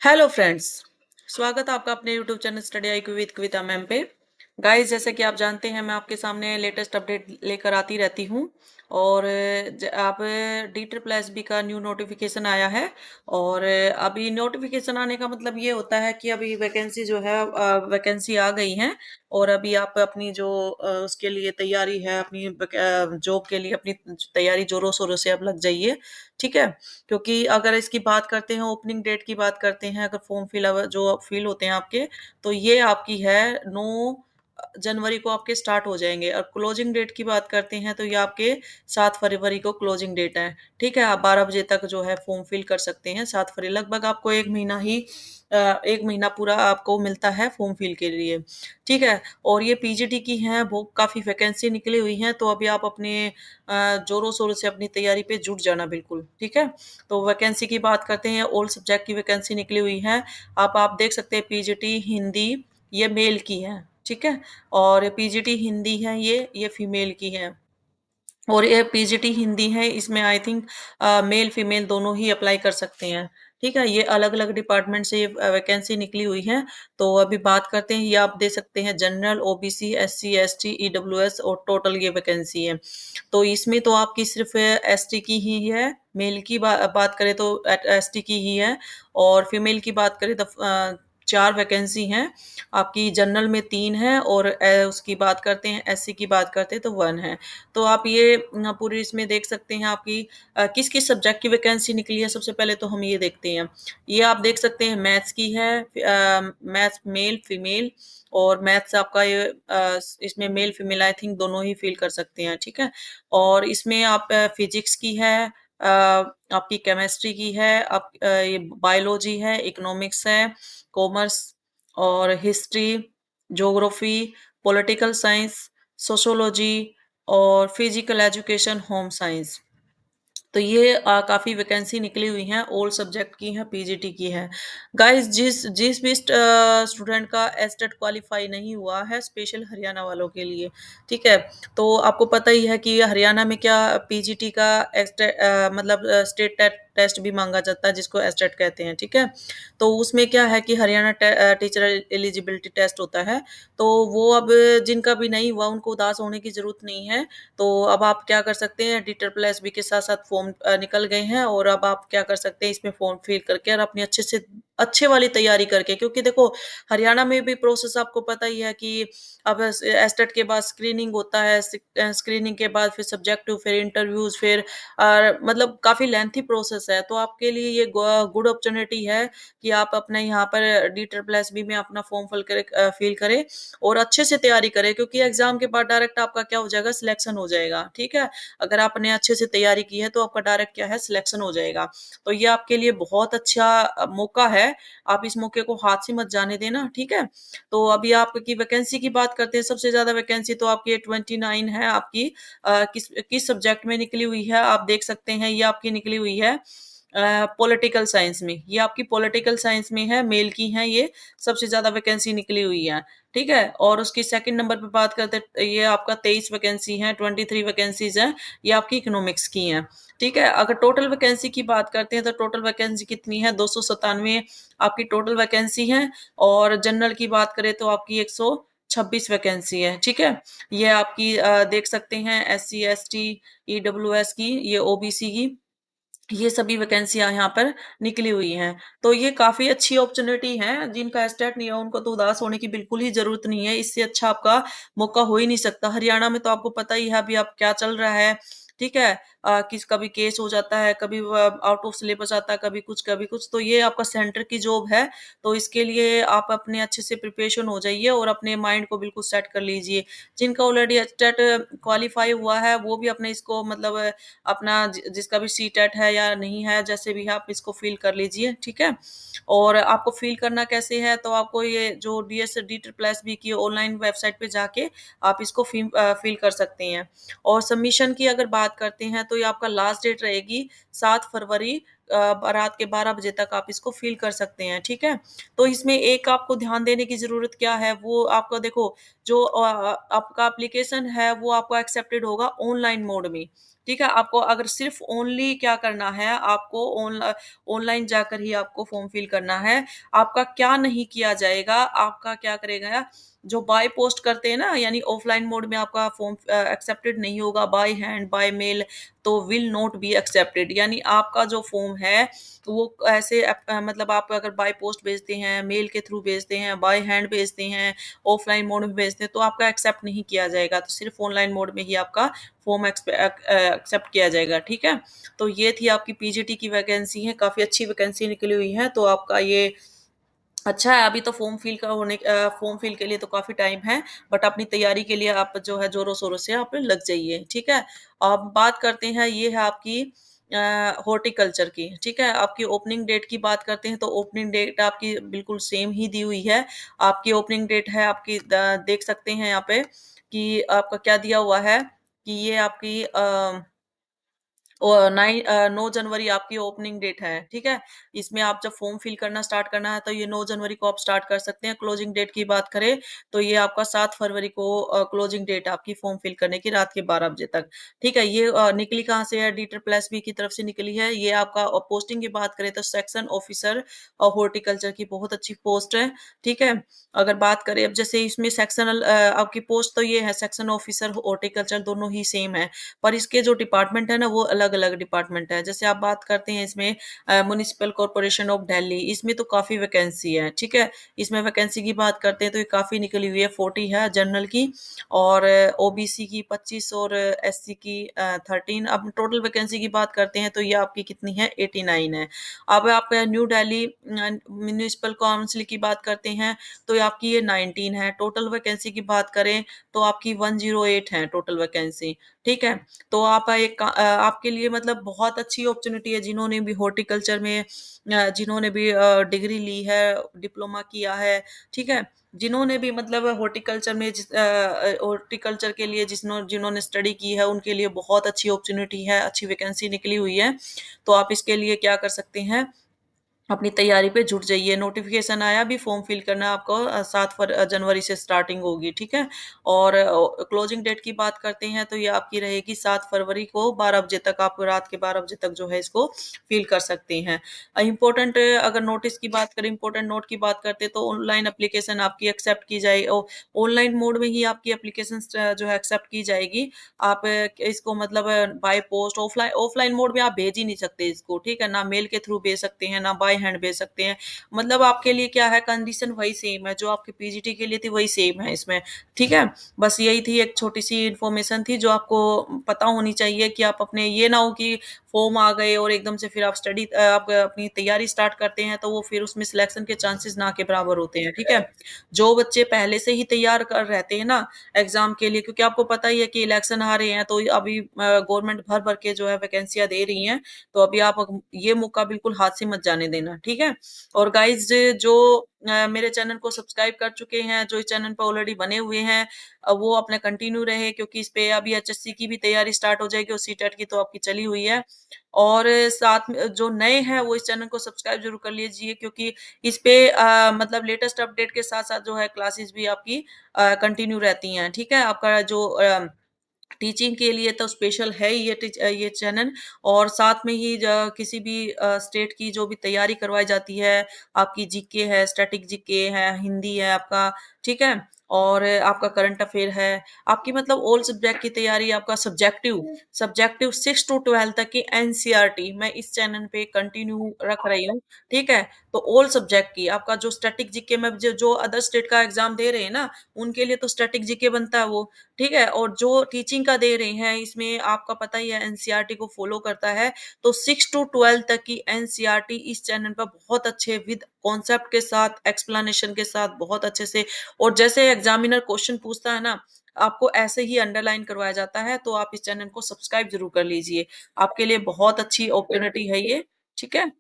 Hello friends. स्वागत है आपका अपने YouTube channel study I Q with Kavita ma'am पे। गाइस, जैसे कि आप जानते हैं मैं आपके सामने लेटेस्ट अपडेट लेकर आती रहती हूँ। और आप डी ट्रिपल एस बी का न्यू नोटिफिकेशन आया है। और अभी नोटिफिकेशन आने का मतलब ये होता है कि अभी वैकेंसी जो है वैकेंसी आ गई है। और अभी आप अपनी जो उसके लिए तैयारी है, अपनी जॉब के लिए अपनी तैयारी जोरों शोरों से अब लग जाइए। ठीक है। क्योंकि अगर इसकी बात करते हैं, ओपनिंग डेट की बात करते हैं, अगर फॉर्म जो फिल होते हैं आपके, तो ये आपकी है 9 जनवरी को आपके स्टार्ट हो जाएंगे। और क्लोजिंग डेट की बात करते हैं तो ये आपके 7 फरवरी को क्लोजिंग डेट है। ठीक है, आप 12 बजे तक जो है फॉर्म फिल कर सकते हैं। 7 फरवरी लगभग आपको एक महीना ही 1 महीना पूरा आपको मिलता है फॉर्म फिल के लिए। ठीक है। और ये पीजीटी की हैं, वो काफ़ी वैकेंसी निकली हुई हैं, तो अभी आप अपने जोरों शोरों से अपनी तैयारी पे जुट जाना बिल्कुल। ठीक है। तो वैकेंसी की बात करते हैं, ऑल सब्जेक्ट की वैकेंसी निकली हुई है। आप देख सकते हैं पीजीटी हिंदी, ये मेल की है। ठीक है। और पीजीटी हिंदी है, ये फीमेल की है। और ये पीजीटी हिंदी है, इसमें आई थिंक मेल फीमेल दोनों ही अप्लाई कर सकते हैं। ठीक है, ये अलग अलग डिपार्टमेंट से ये वैकेंसी निकली हुई है। तो अभी बात करते हैं, ये आप दे सकते हैं general, OBC, SC, ST, EWS, और टोटल ये वैकेंसी है। तो इसमें तो आपकी सिर्फ एसटी की ही है। मेल की बात करें तो एसटी की ही है। और फीमेल की बात करें तो 4 वैकेंसी हैं। आपकी जनरल में 3 है, और उसकी बात करते हैं, एससी की बात करते हैं तो 1 है। तो आप ये पूरी इसमें देख सकते हैं आपकी किस किस सब्जेक्ट की वैकेंसी निकली है। सबसे पहले तो हम ये देखते हैं। ये आप देख सकते हैं मैथ्स की है, मैथ्स मेल फीमेल। और मैथ्स आपका ये इसमें मेल फीमेल आई थिंक दोनों ही फिल कर सकते हैं। ठीक है। और इसमें आप फिजिक्स की है, आपकी केमिस्ट्री की है, आप ये बायोलॉजी है, इकोनॉमिक्स है, कॉमर्स, और history, geography, political science, sociology, और फिजिकल एजुकेशन, होम साइंस। तो ये काफ़ी वैकेंसी निकली हुई हैं, ऑल सब्जेक्ट की हैं, पीजीटी की हैं। गाइस, जिस जिस भी स्टूडेंट का एस्टेट क्वालिफाई नहीं हुआ है, स्पेशल हरियाणा वालों के लिए। ठीक है। तो आपको पता ही है कि हरियाणा में क्या पीजीटी का मतलब स्टेट टेस्ट भी मांगा जाता है, जिसको एस्टेट कहते हैं। ठीक है। तो उसमें क्या है कि हरियाणा टीचर एलिजिबिलिटी टेस्ट होता है। तो वो अब जिनका भी नहीं हुआ उनको उदास होने की जरूरत नहीं है। तो अब आप क्या कर सकते हैं, डी ट्रिपल एस बी के साथ साथ फॉर्म निकल गए हैं, और अब आप क्या कर सकते हैं, इसमें फॉर्म फिल करके और अपनी अच्छे से अच्छे वाली तैयारी करके, क्योंकि देखो हरियाणा में भी प्रोसेस आपको पता ही है कि अब एस्टेट के बाद स्क्रीनिंग होता है, स्क्रीनिंग के बाद फिर सब्जेक्टिव, फिर इंटरव्यूज, फिर मतलब काफी लेंथी प्रोसेस है। तो आपके लिए ये गुड अपॉर्चुनिटी है कि आप अपने यहाँ पर डी ट्रिपल एस बी में अपना फॉर्म फिल करें और अच्छे से तैयारी करें, क्योंकि एग्जाम के बाद डायरेक्ट आपका क्या हो जाएगा, सिलेक्शन हो जाएगा। ठीक है। अगर आपने अच्छे से तैयारी की है तो आपका डायरेक्ट क्या है, सिलेक्शन हो जाएगा। तो ये आपके लिए बहुत अच्छा मौका है। आप इस मौके को हाथ से मत जाने देना। ठीक है। तो अभी आपकी वैकेंसी की बात करते हैं। सबसे ज्यादा वैकेंसी तो आपकी 29 है आपकी। किस किस सब्जेक्ट में निकली हुई है, आप देख सकते हैं, ये आपकी निकली हुई है पॉलिटिकल साइंस में। ये आपकी पॉलिटिकल साइंस में है, मेल की है ये। सबसे ज्यादा वैकेंसी निकली हुई है। ठीक है। और उसकी सेकंड नंबर पे बात करते हैं, ये आपका 23 वैकेंसी है, 23 वैकेंसीज हैं। ये आपकी इकोनॉमिक्स की हैं। ठीक है। अगर टोटल वैकेंसी की बात करते हैं तो टोटल वैकेंसी कितनी है, 297 आपकी टोटल वैकेंसी है। और जनरल की बात करें तो आपकी 126 वैकेंसी है। ठीक है। ये आपकी देख सकते हैं, S C S T, EWS की, ये ओबीसी की, ये सभी वैकेंसियां यहाँ पर निकली हुई हैं। तो ये काफी अच्छी अपॉर्चुनिटी है। जिनका एस्टेट नहीं है उनको तो उदास होने की बिल्कुल ही जरूरत नहीं है। इससे अच्छा आपका मौका हो ही नहीं सकता। हरियाणा में तो आपको पता ही है अभी आप क्या चल रहा है। ठीक है। किस कभी केस हो जाता है, कभी आउट ऑफ सिलेबस आता है, कभी कुछ कभी कुछ। तो ये आपका सेंटर की जॉब है। तो इसके लिए आप अपने अच्छे से प्रिपरेशन हो जाइए और अपने माइंड को बिल्कुल सेट कर लीजिए। जिनका ऑलरेडी एस्टेट क्वालिफाई हुआ है वो भी अपने इसको मतलब अपना जिसका भी सी टेट है या नहीं है, जैसे भी है आप इसको फिल कर लीजिए। ठीक है। और आपको फिल करना कैसे है, तो आपको ये जो D S D triple S B की ऑनलाइन वेबसाइट पे जाके आप इसको फिल कर सकते हैं। और सबमिशन की अगर बात बात करते हैं तो ये आपका लास्ट डेट रहेगी 7 फरवरी रात के 12 बजे तक आप इसको फ़िल कर सकते हैं, ठीक है? तो इसमें एक आपको ध्यान देने की ज़रूरत क्या है, वो आपका देखो जो आपका एप्लीकेशन है वो आपको एक्सेप्टेड होगा ऑनलाइन मोड में, ठीक है? आपको अगर सिर्फ़ ओनली क्या करना है, आपको ऑनलाइन जाकर ही आपको फॉर्म फ़िल करना है। आपका क्या नहीं किया जाएगा, आपका क्या करेगा, जो बाय पोस्ट करते हैं ना, यानी ऑफलाइन मोड में आपका फॉर्म एक्सेप्टेड नहीं होगा, बाय हैंड, बाय मेल तो विल नॉट बी एक्सेप्टेड, यानी आपका जो फॉर्म है वो ऐसे मतलब आप अगर बाय पोस्ट भेजते हैं, मेल के थ्रू भेजते हैं, बाय हैंड भेजते हैं, ऑफलाइन मोड में भेजते हैं तो आपका एक्सेप्ट नहीं किया जाएगा, तो सिर्फ ऑनलाइन मोड में ही आपका फॉर्म एक्सेप्ट किया जाएगा, ठीक है? तो ये थी आपकी पीजीटी की वैकेंसी है, काफ़ी अच्छी वैकेंसी निकली हुई है, तो आपका ये अच्छा है, अभी तो फॉर्म फिल के लिए तो काफ़ी टाइम है, बट अपनी तैयारी के लिए आप जो है ज़ोरों-शोरों से आप लग जाइए, ठीक है? अब बात करते हैं, ये है आपकी हॉर्टिकल्चर की, ठीक है? आपकी ओपनिंग डेट की बात करते हैं, तो ओपनिंग डेट आपकी बिल्कुल सेम ही दी हुई है। आपकी ओपनिंग डेट है आपकी देख सकते हैं यहाँ पे कि आपका क्या दिया हुआ है कि ये आपकी 9 जनवरी आपकी ओपनिंग डेट है, ठीक है? इसमें आप जब फॉर्म फिल करना स्टार्ट करना है, तो ये 9 जनवरी को आप स्टार्ट कर सकते हैं। क्लोजिंग डेट की बात करें, तो ये आपका 7 फरवरी को क्लोजिंग डेट आपकी फॉर्म फिल करने की रात के 12 बजे तक, ठीक है? ये निकली कहाँ से है? डी-ट्रिपल-एस-बी की तरफ से निकली है। ये आपका पोस्टिंग की बात करें तो सेक्शन ऑफिसर हॉर्टिकल्चर की बहुत अच्छी पोस्ट है, ठीक है? अगर बात करें अब जैसे इसमें सेक्शनल आपकी पोस्ट तो ये है सेक्शन ऑफिसर हॉर्टिकल्चर दोनों ही सेम है। पर इसके जो डिपार्टमेंट है ना वो अलग-अलग डिपार्टमेंट है। जैसे आप बात करते हैं इसमें म्युनिसिपल कॉर्पोरेशन ऑफ दिल्ली, इसमें तो काफ़ी वैकेंसी है, ठीक है? इसमें वैकेंसी की बात करते हैं तो ये काफ़ी निकली हुई है, 40 है जनरल की और ओबीसी की 25 और एससी की 13। अब टोटल वैकेंसी की बात करते हैं तो ये आपकी कितनी है 89 है। अब आप न्यू दिल्ली म्युनिसिपल काउंसिल की बात करते हैं तो ये आपकी ये 19 है। टोटल वैकेंसी की बात करें तो आपकी 108 है टोटल वैकेंसी, ठीक है? तो आप आपके लिए मतलब बहुत अच्छी अपॉर्चुनिटी है जिन्होंने भी हॉर्टिकल्चर में जिन्होंने भी डिग्री ली है, डिप्लोमा किया है, ठीक है? जिन्होंने भी मतलब हॉर्टिकल्चर में हॉर्टिकल्चर के लिए जिन्होंने स्टडी की है उनके लिए बहुत अच्छी अपॉर्चुनिटी है, अच्छी वैकेंसी निकली हुई है। तो आप इसके लिए क्या कर सकते हैं, अपनी तैयारी पे जुट जाइए। नोटिफ़िकेशन आया अभी फॉर्म फिल करना आपको 7 जनवरी से स्टार्टिंग होगी, ठीक है? और क्लोजिंग डेट की बात करते हैं तो ये आपकी रहेगी 7 फरवरी को 12 बजे तक, आप रात के 12 बजे तक जो है इसको फिल कर सकते हैं। इम्पोर्टेंट अगर नोटिस की बात करें, इम्पोर्टेंट नोट की बात करते हैं तो ऑनलाइन एप्लीकेशन आपकी एक्सेप्ट की जाए ऑनलाइन मोड में ही आपकी एप्लीकेशन जो है एक्सेप्ट की जाएगी। आप इसको मतलब by post offline offline mode में आप भेज ही नहीं सकते इसको, ठीक है? ना मेल के थ्रू भेज सकते हैं, ना बाय हैंड भेज सकते हैं। मतलब आपके लिए क्या है, कंडीशन वही सेम है, जो आपकी पीजीटी के लिए थी वही सेम है इसमें, ठीक है? बस यही थी एक छोटी-सी इन्फॉर्मेशन थी जो आपको पता होनी चाहिए कि आप अपने ये ना हो कि फॉर्म आ गए और एकदम से फिर आप अपनी तैयारी स्टार्ट करते हैं तो वो फिर उसमें सिलेक्शन के चांसेस ना के बराबर होते हैं, ठीक है? जो बच्चे पहले से ही तैयार कर रहते हैं ना एग्ज़ाम के लिए, क्योंकि आपको पता ही है कि इलेक्शन आ रहे हैं तो अभी गवर्नमेंट भर-भर के जो है वैकेंसियाँ दे रही हैं, तो अभी आप ये मौका बिल्कुल हाथ से मत जाने देना, ठीक है? और गाइज़ जो मेरे चैनल को सब्सक्राइब कर चुके हैं, जो इस चैनल पे ऑलरेडी बने हुए हैं वो अपना कंटिन्यू रहे, क्योंकि इस पे अभी एचएससी की भी तैयारी स्टार्ट हो जाएगी और सीटेट की तो आपकी चली हुई है। और साथ में जो नए हैं वो इस चैनल को सब्सक्राइब ज़रूर कर लीजिए, क्योंकि इस पे मतलब लेटेस्ट अपडेट के साथ-साथ जो है क्लासेस भी आपकी कंटिन्यू रहती हैं, ठीक है? आपका जो टीचिंग के लिए तो स्पेशल है ही ये चैनल, और साथ में ही किसी भी स्टेट की जो भी तैयारी करवाई जाती है, आपकी जीके है, स्टैटिक जीके है, हिंदी है आपका, ठीक है? और आपका करंट अफेयर है, आपकी मतलब ऑल सब्जेक्ट की तैयारी, आपका सब्जेक्टिव सब्जेक्टिव 6 टू 12 तक की एनसीईआरटी मैं इस चैनल पे कंटिन्यू रख रही हूँ, ठीक है? तो ऑल सब्जेक्ट की आपका जो स्टैटिक जीके में जो अदर स्टेट का एग्ज़ाम दे रहे हैं ना, उनके लिए तो स्टैटिक जीके बनता है वो, ठीक है? और जो टीचिंग का दे रहे हैं इसमें आपका पता ही है एनसीईआरटी को फॉलो करता है, तो 6 टू 12 तक की एनसीईआरटी इस चैनल पर बहुत अच्छे विद कॉन्सेप्ट के साथ, एक्सप्लेनेशन के साथ बहुत अच्छे से, और जैसे एग्जामिनर क्वेश्चन पूछता है ना, आपको ऐसे ही अंडरलाइन करवाया जाता है, तो आप इस चैनल को सब्सक्राइब ज़रूर कर लीजिए। आपके लिए बहुत अच्छी अपॉर्च्युनिटी है ये, ठीक है?